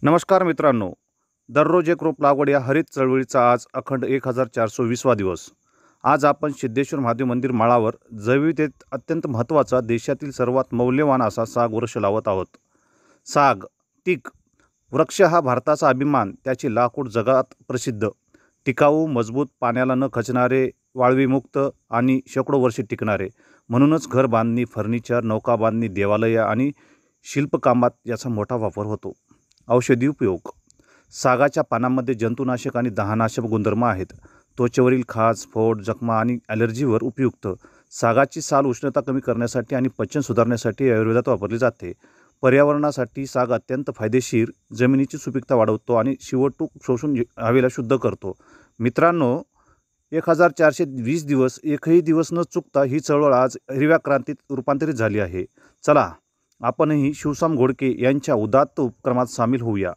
नमस्कार मित्रांनो, दररोज एक रोप लागवड या हरित चळवळीचा आज अखंड 1420वा दिवस. आज आपण सिद्धेश्वर महादेव मंदिर माळावर जैविकतेत अत्यंत महत्त्वाचा देशातील सर्वात मौल्यवान असा साग वृक्ष लावत आहोत. साग टीक वृक्ष हा भारताचा अभिमान. त्याचे लाकूड जगात प्रसिद्ध, टिकाऊ, मजबूत, पाण्याला न खचणारे, वाळवीमुक्त आणि शेकडो वर्षे टिकणारे. म्हणूनच घर बांधणी, फर्निचर, नौका बांधणी, देवालय आणि शिल्पकामात याचा मोठा वापर होतो. औषधी उपयोग. सागाच्या पानांमध्ये जंतुनाशक आणि दहानाशक गुणधर्म आहेत. त्वचेवरील खाज, फोड, जखमा आणि ॲलर्जीवर उपयुक्त. सागाची साल उष्णता कमी करण्यासाठी आणि पचन सुधारण्यासाठी आयुर्वेदात वापरली जाते. पर्यावरणासाठी साग अत्यंत फायदेशीर. जमिनीची सुपीकता वाढवतो आणि शिवटूक शोषून हवेला शुद्ध करतो. मित्रांनो, 1420 दिवस, एकही दिवस न चुकता ही चळवळ आज हिरव्या क्रांतीत रूपांतरित झाली आहे. चला, आपणही शिवसाम घोडके यांच्या उदात्त उपक्रमात सामील होऊया.